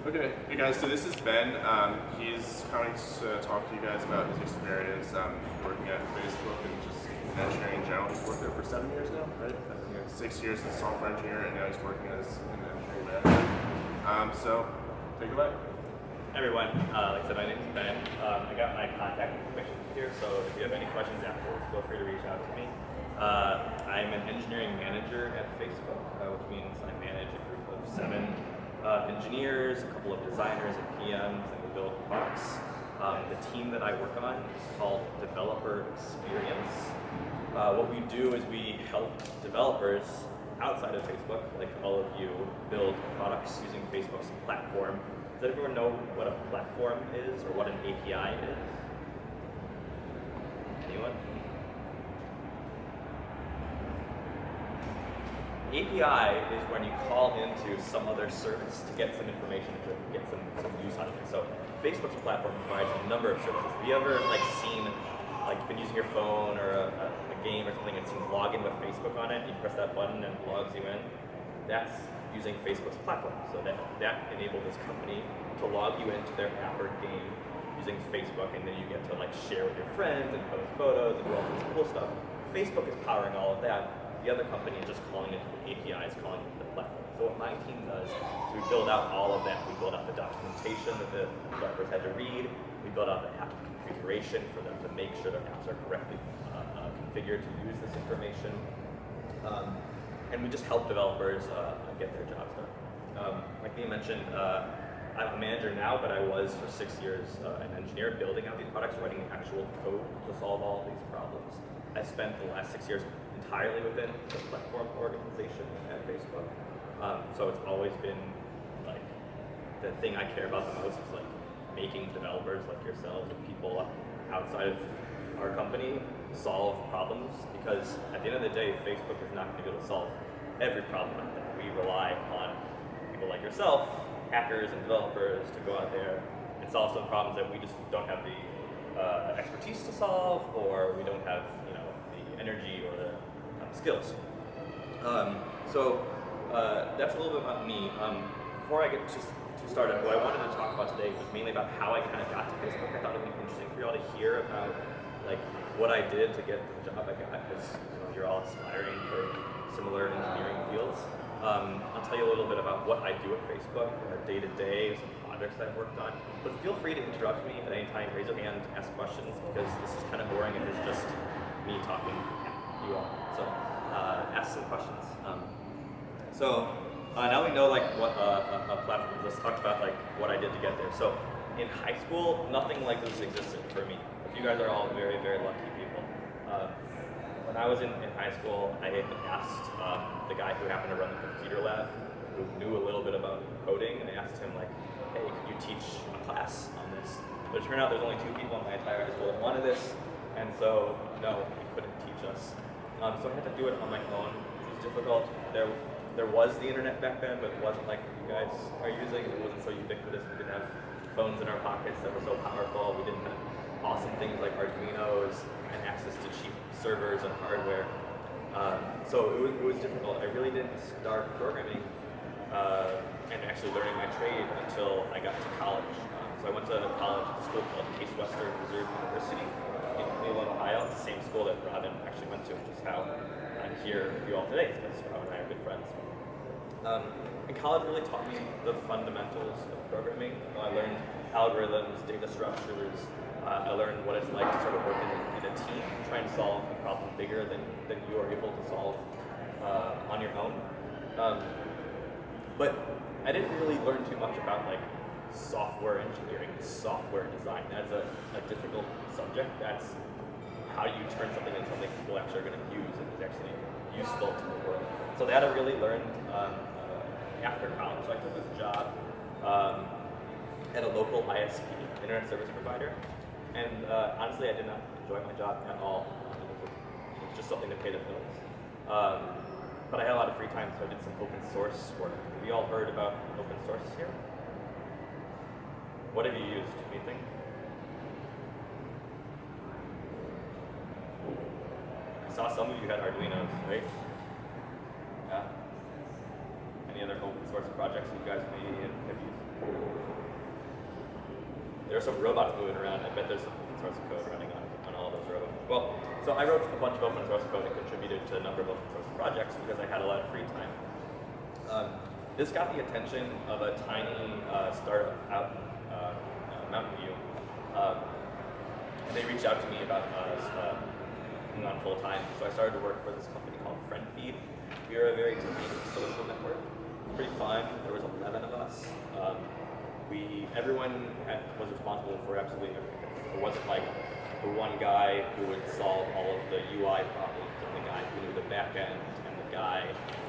Okay, hey guys, so this is Ben. He's coming to talk to you guys about his experience working at Facebook and just in engineering in general. He's worked there for 7 years now, right? I think it's 6 years as a software engineer, and now he's working as an engineering manager. So, take it away. Hey everyone, like I said, my name is Ben. I got my contact information here, so if you have any questions afterwards, feel free to reach out to me. I'm an engineering manager at Facebook, which means I manage a group of 7 engineers, a couple of designers and PMs, and we build products. The team that I work on is called Developer Experience. What we do is we help developers outside of Facebook, like all of you, build products using Facebook's platform. Does everyone know what a platform is or what an API is? Anyone? API is when you call into some other service to get some information, to get some use out of it. So Facebook's platform provides a number of services. Have you ever you've been using your phone or a game or something and seen log in with Facebook on it, and you press that button and it logs you in? That's using Facebook's platform. So that enabled this company to log you into their app or game using Facebook, and then you get to share with your friends and post photos and do all this cool stuff. Facebook is powering all of that. The other company is just calling it the APIs, calling it the platform. So what my team does is we build out all of that. We build out the documentation that the developers had to read. We build out the app configuration for them to make sure their apps are correctly configured to use this information. And we just help developers get their jobs done. Like Mia mentioned, I'm a manager now, but I was for 6 years an engineer building out these products, writing the actual code to solve all of these problems. I spent the last 6 years entirely within the platform organization at Facebook. So it's always been the thing I care about the most is making developers like yourselves and people outside of our company solve problems, because at the end of the day, Facebook is not going to be able to solve every problem out there. We rely on people like yourself, hackers and developers, to go out there and solve some problems that we just don't have the expertise to solve, or we don't have the energy or the skills. So that's a little bit about me. Before I get to started, what I wanted to talk about today was mainly about how I kind of got to Facebook. I thought it would be interesting for y'all to hear about what I did to get the job I got, because you're all aspiring for similar engineering fields. I'll tell you a little bit about what I do at Facebook, day to day, some projects I've worked on. But feel free to interrupt me at any time, raise your hand, ask questions, because this is kind of boring if it's just me talking at you all. So ask some questions. Now we know what a platform is. Let's talk about what I did to get there. So in high school, nothing like this existed for me. You guys are all very, very lucky people. When I was in high school, I had asked the guy who happened to run the computer lab, who knew a little bit about coding, and I asked him hey, could you teach a class on this? But it turned out there's only 2 people in my entire high school that wanted this, and so no, he couldn't teach us. So I had to do it on my own. It was difficult. There was the internet back then, but it wasn't like you guys are using. It wasn't so ubiquitous. We didn't have phones in our pockets that were so powerful. We didn't have awesome things like Arduinos and access to cheap servers and hardware. So it was difficult. I really didn't start programming and actually learning my trade until I got to college. So I went to college at a school called Case Western Reserve University in Cleveland, Ohio. It's the same school that Robin actually went to, which is how I'm here with you all today, because Robin and I are good friends. And college really taught me the fundamentals of programming. I learned algorithms, data structures. I learned what it's like to sort of work in a team, try and solve a problem bigger than you are able to solve on your own. But I didn't really learn too much about software engineering, software design. That's a difficult subject. That's how do you turn something into something people actually are going to use and is actually useful to the world. So that I really learned after college. So I took this job at a local ISP, internet service provider, and honestly I did not enjoy my job at all. It was just something to pay the bills. But I had a lot of free time, so I did some open source work. Have you all heard about open source here? What have you used? Anything? I saw some of you had Arduinos, right? Yeah. Any other open source projects you guys may have used? there's some robots moving around. I bet there's some open source code running on all of those robots. Well, so I wrote a bunch of open source code and contributed to a number of open source projects because I had a lot of free time. This got the attention of a tiny startup out in Mountain View. And they reached out to me about being on full time. So I started to work for this company called FriendFeed. We are a very tiny social network. Pretty fun. There was 11 of us. Everyone was responsible for absolutely everything. It wasn't like the one guy who would solve all of the UI problems, and the guy who knew the back end, and the guy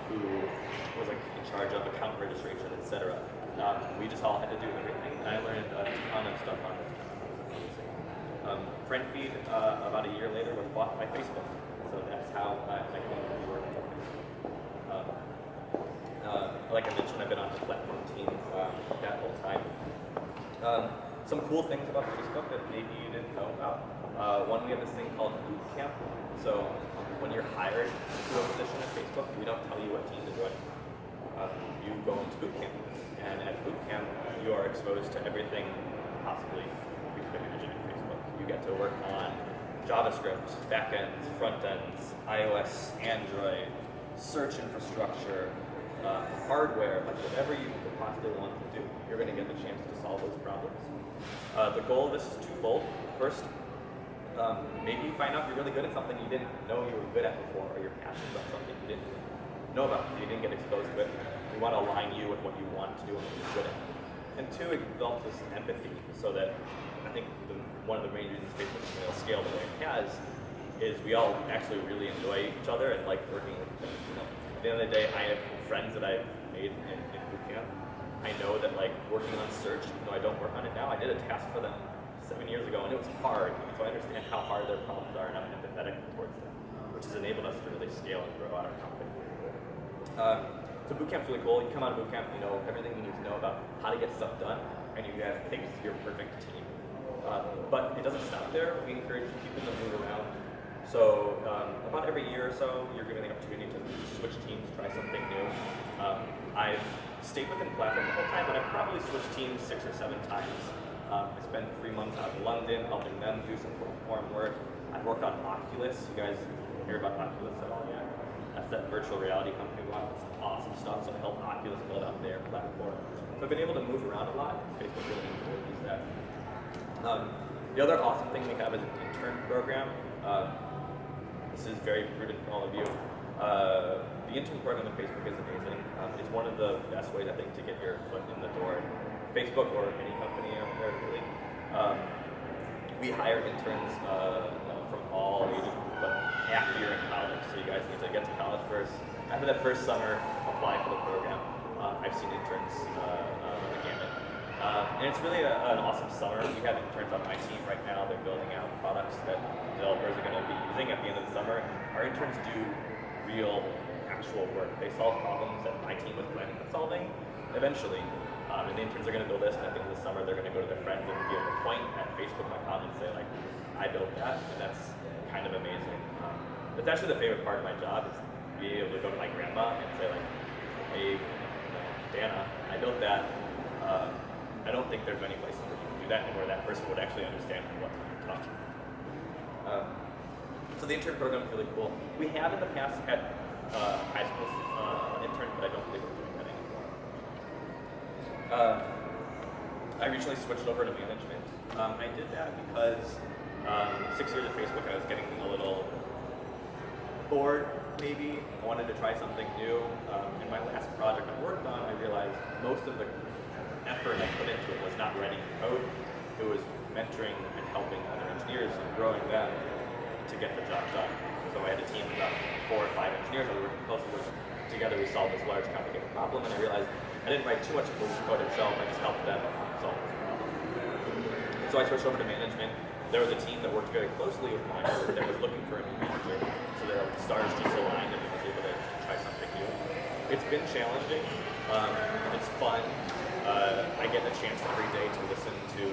who was like in charge of account registration, etc. We just all had to do everything, and I learned a ton of stuff on this. FriendFeed, about a year later, was bought by Facebook, so that's how I came to work with Facebook. Like I mentioned, I've been on the platform team that whole time. Some cool things about Facebook that maybe you didn't know about. One, we have this thing called Bootcamp. So when you're hired to a position at Facebook, we don't tell you what team to join. You go into Bootcamp, and at Bootcamp, you are exposed to everything possibly you could imagine at Facebook. You get to work on JavaScript, backends, front ends, iOS, Android, search infrastructure, hardware, like whatever you could possibly want to do, you're going to get the chance to solve those problems. The goal of this is twofold. First, maybe you find out you're really good at something you didn't know you were good at before, or you're passionate about something you didn't know about, you didn't get exposed to it. We want to align you with what you want to do and what you're good at. And two, it develops this empathy, so that I think one of the main reasons Facebook is going to scale the way it has is we all actually really enjoy each other and like working with each other. You know? At the end of the day, I have friends that I've made in Bootcamp. I know that like working on search, even though I don't work on it now, I did a task for them 7 years ago, and it was hard. So I understand how hard their problems are, and I'm empathetic towards them, which has enabled us to really scale and grow our company. So Bootcamp's really cool. You come out of Bootcamp, you know everything you need to know about how to get stuff done, and you have picked your perfect team. But it doesn't stop there. We encourage people to move around. So about every year or so, you're given the opportunity to switch teams, try something new. I've stayed within the platform the whole time, but I've probably switched teams 6 or 7 times. I spent 3 months out in London helping them do some foreign work. I've worked on Oculus. You guys hear about Oculus at all yet? That's that virtual reality company. Wow, it's awesome stuff. So I helped Oculus build out their platform. So I've been able to move around a lot. Facebook really encourages that. The other awesome thing we have is an intern program. This is very prudent for all of you. The intern program on Facebook is amazing. It's one of the best ways, I think, to get your foot in the door. Facebook or any company out there, really. We hire interns from all ages, but after you're in college. So you guys need to get to college first. After that first summer, apply for the program. I've seen interns on the gamut. And it's really an awesome summer. We have interns on my team right now. They're building out products that developers are going to be using at the end of the summer. Our interns do real, actual work. They solve problems that my team was planning on solving eventually. And the interns are going to build this, and at the end of the summer, they're going to go to their friends and be able to point at Facebook.com and say, like, I built that, and that's kind of amazing. That's actually the favorite part of my job, is being able to go to my grandma and say, like, hey, Dana, I built that. I don't think there's many places where you can do that and where that person would actually understand what you're talking about. So the intern program is really cool. We have in the past had high school interns, but I don't think we're doing that anymore. I recently switched over to management. I did that because 6 years at Facebook, I was getting a little bored, maybe. I wanted to try something new. In my last project I worked on, I realized most of the effort I put into it was not writing code. It was mentoring and helping other engineers and growing them to get the job done. So I had a team of about 4 or 5 engineers that we were working closely with. Together we solved this large, complicated problem, and I realized I didn't write too much of the code itself, I just helped them solve this problem. So I switched over to management. There was a team that worked very closely with mine that was looking for a new manager. So their stars just aligned and I was able to try something new. It's been challenging. It's fun. I get a chance every day to listen to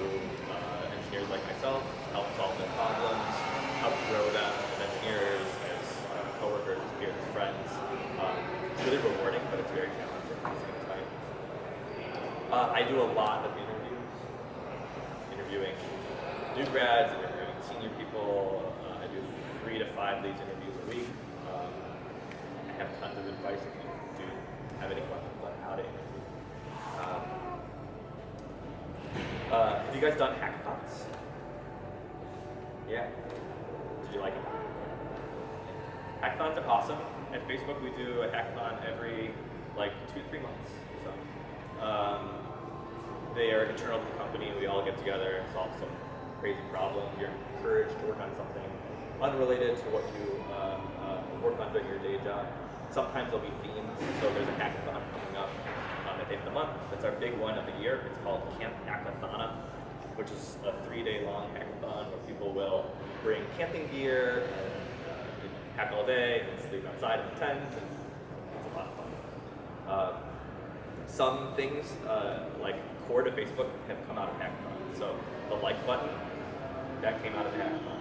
engineers like myself, help solve their problems, help grow them as engineers, as coworkers, as peers, as friends. It's really rewarding, but it's very challenging at the same time. I do a lot of interviews interviewing new grads, interviewing senior people. I do 3 to 5 of these interviews a week. I have tons of advice if you do have any questions on how to interview. Have you guys done hackathons? Yeah. Did you like it? Hackathons are awesome. At Facebook, we do a hackathon every like 2 to 3 months. So they are internal to the company. We all get together and solve some crazy problem. You're encouraged to work on something unrelated to what you work on during your day job. Sometimes there'll be themes. So there's a hackathon coming up at the end of the month. That's our big one of the year. It's called Camp Hackathon, which is a 3-day-long hackathon where people will bring camping gear and hack all day and sleep outside in the tent. And it's a lot of fun. Some things like core to Facebook have come out of hackathon. So the like button, that came out of the hackathon.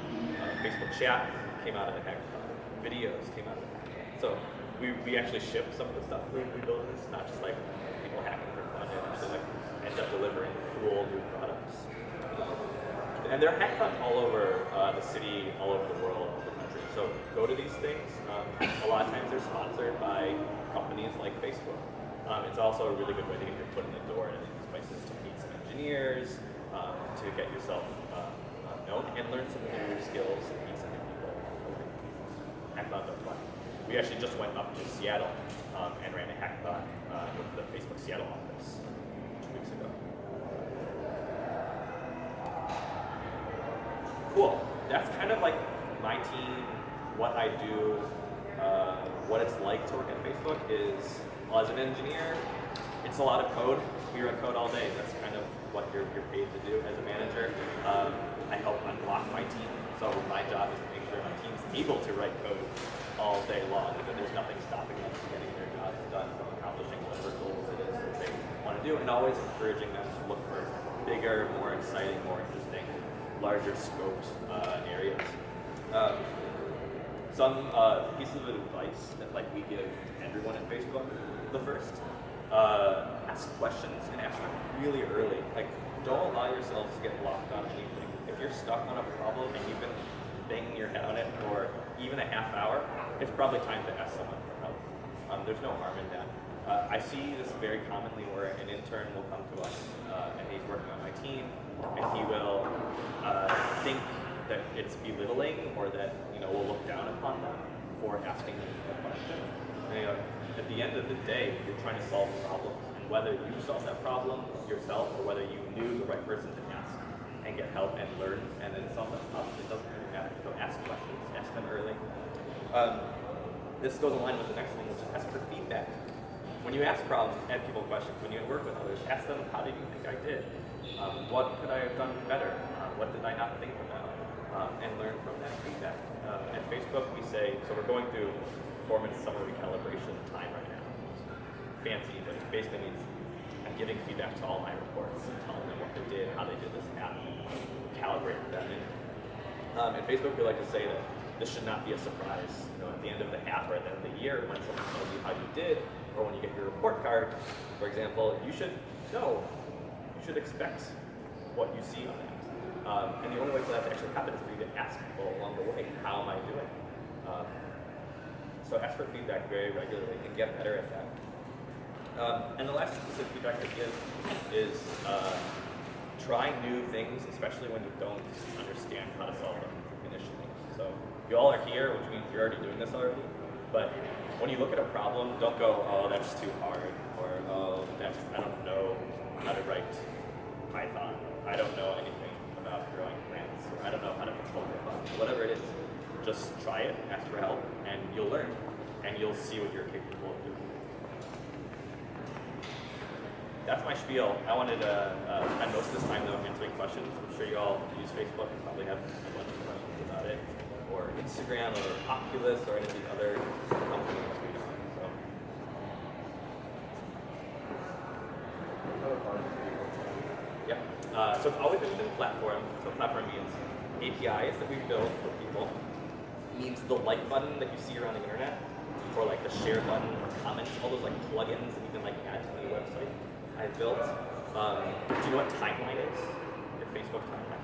Facebook chat came out of the hackathon. Videos came out of the hackathon. So we actually ship some of the stuff we build. It's not just like people hacking for fun. It actually like ends up delivering cool new products. And there are hackathons all over the city, all over the world, all over the country. So go to these things. A lot of times they're sponsored by companies like Facebook. It's also a really good way to get your foot in the door at these places to meet some engineers, to get yourself known and learn some new skills and meet some new people. Hackathons are fun. We actually just went up to Seattle and ran a hackathon with the Facebook Seattle office 2 weeks ago. Cool. That's kind of like my team, what I do, what it's like to work at Facebook is, well, as an engineer, it's a lot of code. We run code all day. That's kind of what you're paid to do as a manager. I help unblock my team. So my job is to make sure my team's able to write code all day long, and that there's nothing stopping them from getting their jobs done, from accomplishing whatever goals it is that they want to do, and always encouraging them to look for bigger, more exciting, more interesting, larger scoped areas. Some pieces of advice that like we give everyone at Facebook. The first, ask questions and ask them really early. Like, don't allow yourselves to get locked on anything. If you're stuck on a problem and you've been banging your head on it for even a half hour, it's probably time to ask someone for help. There's no harm in that. I see this very commonly where an intern will come to us and he's working on my team, and he will think that it's belittling or that we'll look down upon them for asking a question. And, at the end of the day, you're trying to solve problems, and whether you solve that problem yourself or whether you knew the right person to ask and get help and learn and then solve that problem, it doesn't really matter. So ask questions, ask them early. This goes in line with the next thing, which is ask for feedback. When you ask people questions, when you work with others, ask them, how did you think I did? What could I have done better? What did I not think about? And learn from that feedback. At Facebook, we say, so we're going through performance summary calibration time right now. It's fancy, but it basically means I'm giving feedback to all my reports and telling them what they did, how they did this app, and calibrate that in. At Facebook, we like to say that this should not be a surprise. At the end of the half or at the end of the year, when someone tells you how you did, or when you get your report card, for example, you should know. You should expect what you see on that. And the only way for that to actually happen is for you to ask people along the way, how am I doing? So ask for feedback very regularly and get better at that. And the last piece of feedback I give is try new things, especially when you don't understand how to solve them initially. So you all are here, which means you're already doing this already. But when you look at a problem, don't go, oh, that's too hard, or oh, I don't know how to write Python. I don't know anything about growing plants, or I don't know how to control robots, whatever it is. Just try it, ask for help, and you'll learn, and you'll see what you're capable of doing. That's my spiel. I wanted to spend most of this time though answering questions. I'm sure you all use Facebook and probably have a bunch of questions about it, or Instagram, or Oculus, or any of the other companies we know. So it's always been within platform. So platform means APIs that we build for people. It means the like button that you see around the internet, or like the share button or comments, all those like plugins that you can like add to any website I built. Do you know what timeline is? At Facebook timeline.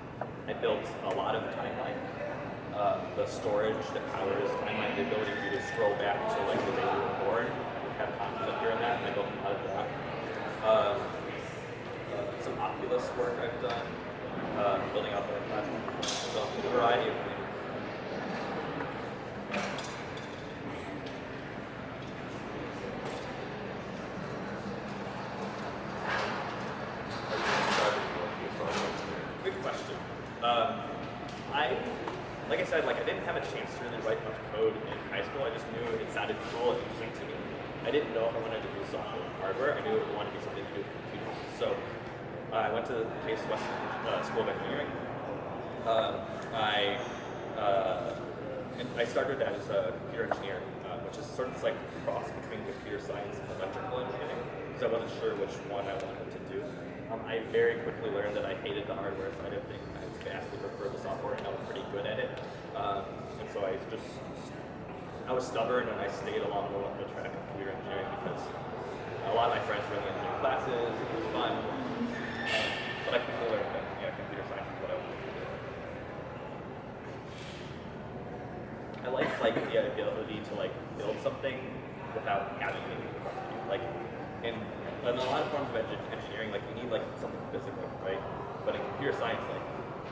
I built a lot of timeline. The storage that powers timeline, the ability for you to scroll back to like the day you were born, have content here and that, and I built a lot of that. Some Oculus work I've done, building out their platform. So a variety of things. Good question. Like I said, I didn't have a chance to really write much code in high school. I just knew it sounded cool and interesting to me. I didn't know if I wanted to do software or hardware. I knew it wanted to be something to do with computers. So I went to the Case Western School of Engineering. I started as a computer engineer, which is sort of like a cross between computer science and electrical engineering, because I wasn't sure which one I wanted to do. I very quickly learned that I hated the hardware side of things. I vastly preferred the software, and I was pretty good at it. And so I was stubborn, and I stayed along the track of computer engineering because a lot of my friends were in the engineering classes. It was fun, but I quickly learned that computer science is what I wanted to do. I like the ability to build something without having anything in front of you. In a lot of forms of engineering, you need something physical, right? But in computer science,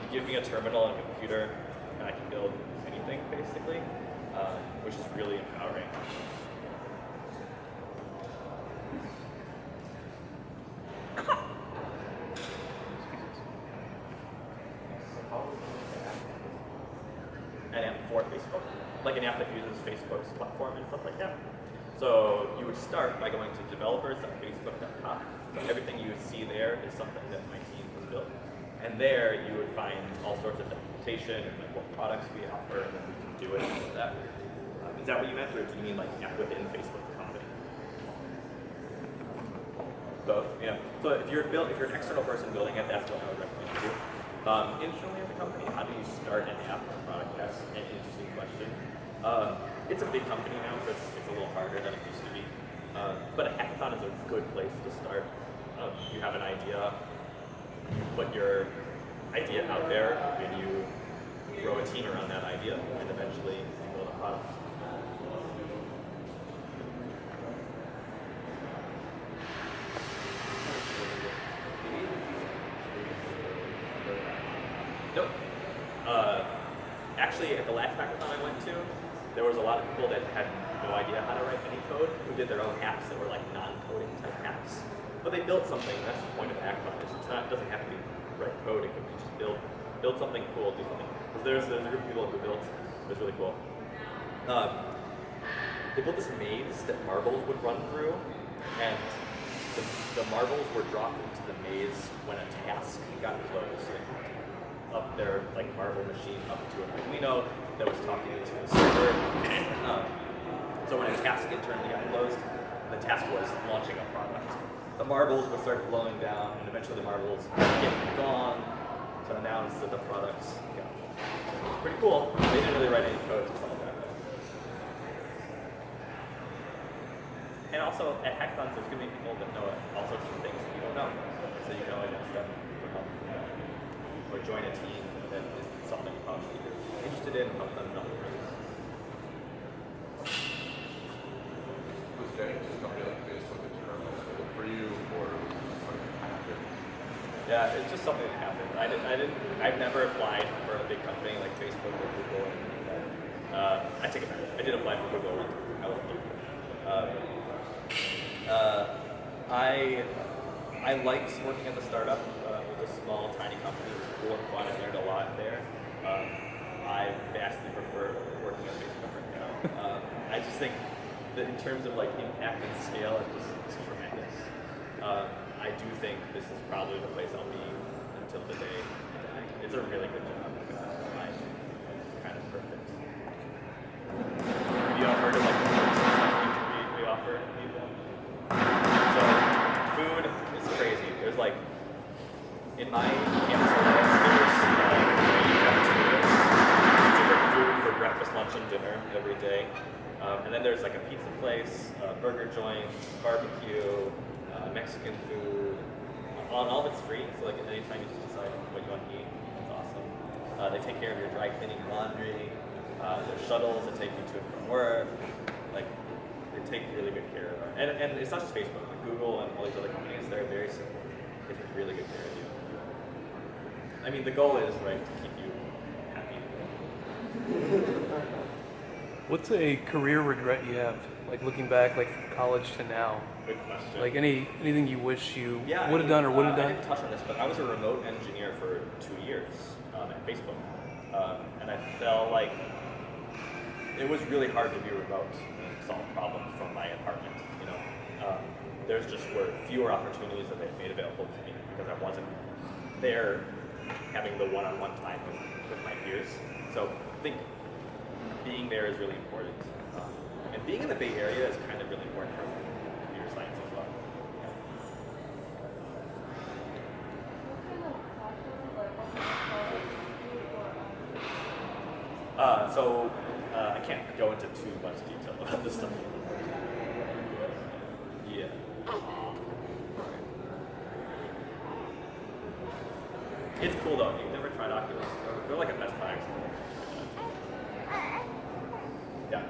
you give me a terminal and a computer, and I can build anything basically, which is really empowering. An app for Facebook, an app that uses Facebook's platform and stuff like that. So you would start by going to developers.facebook.com. So everything you would see there is something that my team has built. And there you would find all sorts of documentation and what products we offer, and then we can do it and all of that. Is that what you meant, or do you mean app within Facebook the company? Both, yeah. So if you're an external person building it, that's what I would recommend you do. Internally at the company, how do you start an app or product? That's an interesting question. It's a big company now, so it's a little harder than it used to be. But a hackathon is a good place to start. You have an idea, you put your idea out there, and you grow a team around that idea, and eventually you build a product. Nope. Actually, at the last hackathon I went to, there was a lot of people that had no idea how to write any code, who did their own hacks that were non-coding type hacks. But they built something. That's the point of a hackathon. It doesn't have to be write code. It can be just build something cool, do something. Because there's a group of people who built. It was really cool. They built this maze that marbles would run through, and the marbles were dropped into the maze when a task got closed. So they up their marble machine up to an Arduino that was talking to a server. So when a task internally got closed, the task was launching a product. The marbles would start flowing down, and eventually the marbles get gone to announce that the product's gone. It's pretty cool. They didn't really write any code to solve that. And also at hackathons, there's going to be people that know all sorts of things that you don't know. So you can always ask them for help. Or join a team that is solving a problem that you're interested in and help them know. Was getting to a company like Facebook for you, or something happened? Yeah, it's just something that happened. I've never applied for a big company like Facebook or Google or anything like that. I take it back. I did apply for Google once. I was I liked working at the startup. It was a small, tiny company. It was cool and fun. I learned a lot there. I vastly prefer working at Facebook right now. I just think that in terms of impact and scale, it's tremendous. I do think this is probably the place I'll be until the day I die. It's a really good job. It's kind of perfect. Have you ever heard of the stuff we offer people? So food is crazy. There's in my campus there's 3 cafeterias, different food for breakfast, lunch, and dinner every day. And then there's a pizza place, burger joints, barbecue, Mexican food, all in all, it's free. So like anytime you just decide what you want to eat, it's awesome. They take care of your dry cleaning, laundry. There's shuttles that take you to and from work. Like they take really good care of it. And it's not just Facebook. Like Google and all these other companies, they're very simple. They take really good care of you. I mean, the goal is right to keep you happy. What's a career regret you have? Like looking back, like from college to now. Good question. Like anything you wish you Yeah, would have done or would have I done? didn't touch on this, but I was a remote engineer for 2 years at Facebook, and I felt like it was really hard to be remote and solve problems from my apartment. You know, there's just were fewer opportunities that they made available to me because I wasn't there having the one-on-one time with my peers. So I think being there is really important. And being in the Bay Area is kind of really important for computer science as well. I can't go into too much detail about this stuff. Yeah. It's cool though. If you've never tried Oculus, go like a Best Buy or something. Yeah.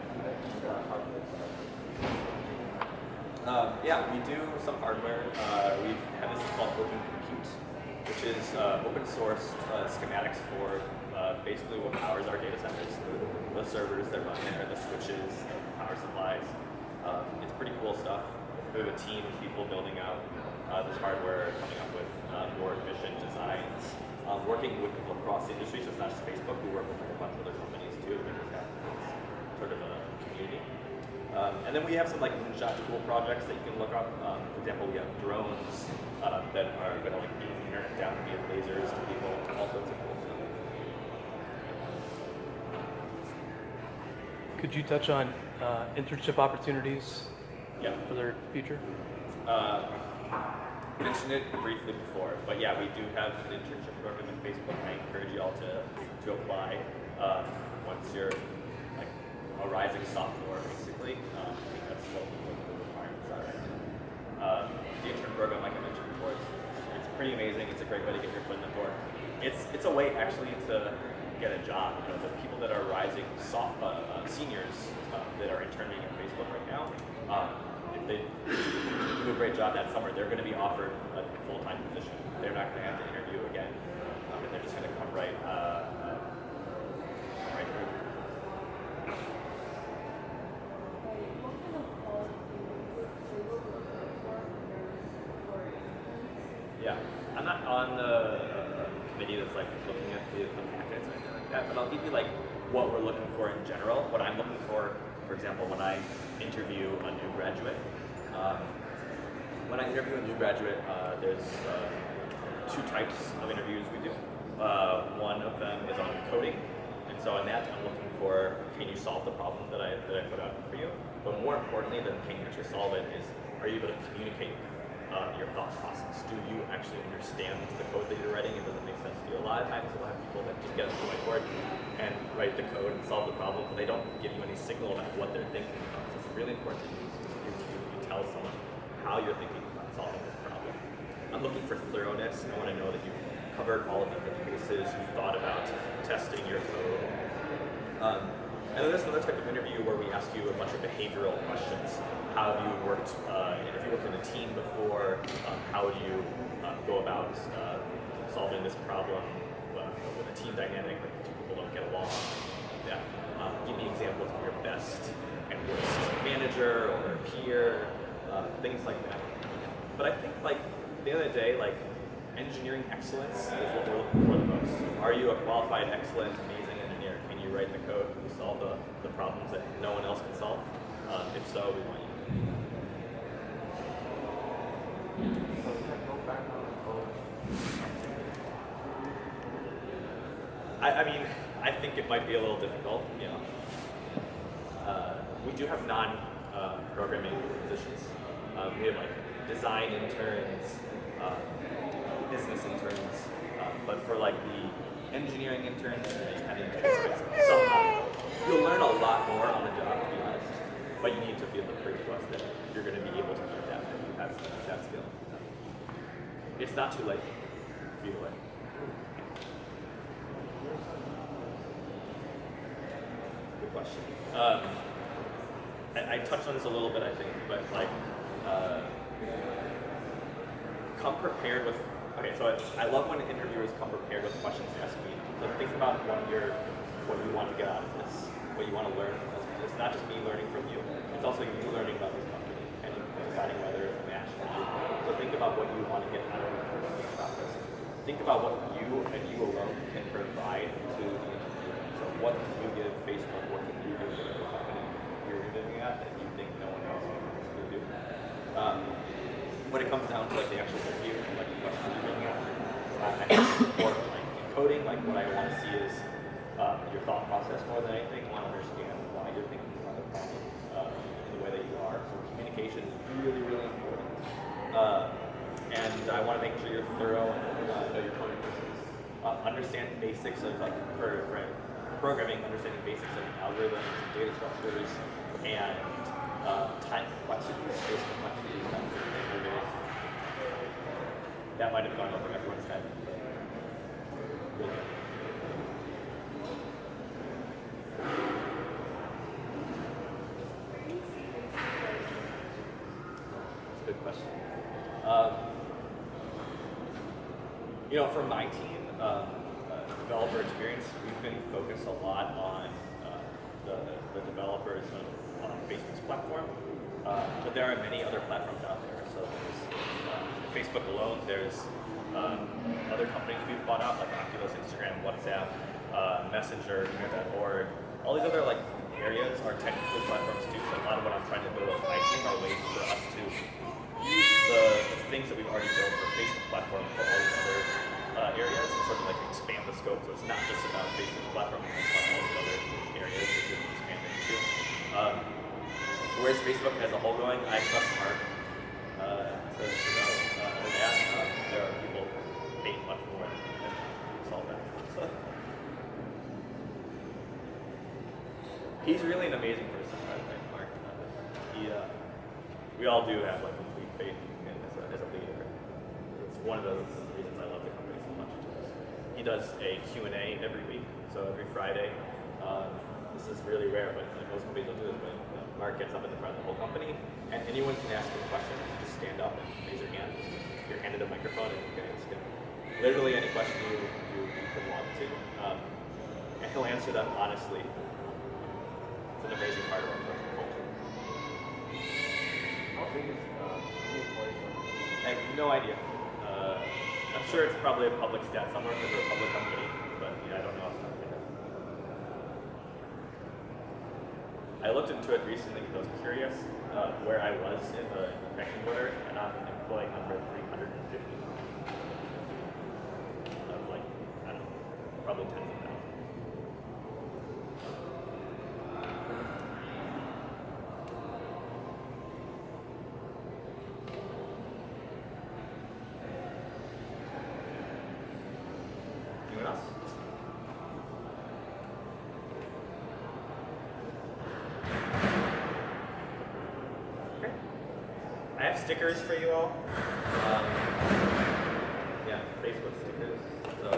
Yeah, we do some hardware. We have this called Open Compute, which is open source schematics for basically what powers our data centers. The servers that run there, the switches, the power supplies. It's pretty cool stuff. We have a team of people building out this hardware, coming up with more efficient designs, working with people across the industry, so it's not just Facebook. We work with a bunch of other companies too to make this happen. It's sort of a community. And then we have some like moonshot cool projects that you can look up. For example, we have drones that are going to like beam down via lasers to people, all sorts of cool stuff. Could you touch on internship opportunities for their future? Mentioned it briefly before, but yeah, we do have an internship program on Facebook. I encourage you all to apply once you're like a rising sophomore, basically. I think that's what the requirements are right now. The intern program, like I mentioned before, it's pretty amazing. It's a great way to get your foot in the door. It's a way actually to get a job. You know, the people that are rising seniors that are interning at Facebook right now, if they do a great job that summer, they're going to be offered a full-time position. They're not going to have to interview again, and they're just going to come right through. Yeah, I'm not on the committee that's like looking at the packets or anything like that, but I'll give you like what we're looking for in general. What I'm looking for example, when I interview a new graduate, there's two types of interviews we do. One of them is on coding, and so in that I'm looking for, can you solve the problem that I put out for you? But more importantly than can you actually solve it is, are you able to communicate your thought process? Do you actually understand the code that you're writing? It doesn't make sense to you. A lot of times we'll have people that just get on the whiteboard and write the code and solve the problem, but they don't give you any signal about what they're thinking about. So it's really important that you tell someone how you're thinking about solving this problem. I'm looking for thoroughness. I want to know that you've covered all of the bases, you've thought about testing your code. And then there's another type of interview where we ask you a bunch of behavioral questions. How have you worked, if you worked in a team before, how do you go about solving this problem with a team dynamic, like two people don't get along? Yeah. Give me examples of your best and worst manager or peer, things like that. But I think like at the end of the day, like engineering excellence is what we're looking for the most. Are you a qualified, excellent, amazing engineer? Can you write the code? Can you solve the problems that no one else can solve? If so, we want you. I mean, I think it might be a little difficult, you know. We do have non-programming positions. We have like design interns, business interns, but for like the engineering interns, you kind of you'll learn a lot more on the job, to be honest. But you need to be able to prove to us that you're going to be able to do that, that you have that skill. it's not too late either way. Good question. I touched on this a little bit, I think, but like, come prepared with. Okay, so I love when interviewers come prepared with questions to ask me. So think about what you want to get out of this, what you want to learn from this. It's not just me learning from you; it's also you learning about this company and deciding whether it's a match for you. So think about what you want to get out of the process. Think about what you and you alone can provide to the interviewer. So what can you give Facebook? What can you give the company you're interviewing at that you think no one else will do? When it comes down to like the actual interview and like the questions you're looking at, I think it's important. Like in coding, like what I want to see is your thought process more than anything. I want to understand why you're thinking about the problem in the way that you are. So communication is really, really important. And I want to make sure you're thorough and know your coding process. Understand basics of for programming, understanding basics of algorithms, data structures, and time complexities, space complexities, that sort of thing. That might have gone over everyone's head. But really. That's a good question. You know, for my team, developer experience, we've been focused a lot on the developers on Facebook's platform, but there are many other platforms out there. So there's Facebook alone. There's other companies we've bought out, like Oculus, Instagram, WhatsApp, Messenger, .org. All these other like areas are technical platforms too. So a lot of what I'm trying to build with my team are ways for us to use the things that we've already built for Facebook platform for all these other areas and sort of like expand the scope. So it's not just about Facebook platform, it's about all the other areas that we can expand into. Where's Facebook as a whole going? I trust Mark to know. Other than that, there are people who hate much more than solve that. He's really an amazing person, by the way, Mark. We all do have like complete faith in him as a leader. It's one of the reasons I love the company so much. He does a Q&A every week, so every Friday. This is really rare, but like, most companies don't do this. But Mark gets up in the front of the whole company, and anyone can ask a question. You just stand up and raise your hand. You're handed a microphone, and you can ask him literally any question you could want to. And he'll answer them honestly. It's an amazing part of our culture. How big is the employee? I have no idea. I'm sure it's probably a public stat somewhere because we're a public company, but yeah, I don't know off the top of my head. I looked into it recently because I was curious where I was in the ranking order, and I'm employee number 350 of like, I don't know, probably tens of thousands. Anyone else? Okay. I have stickers for you all. Yeah, Facebook stickers. So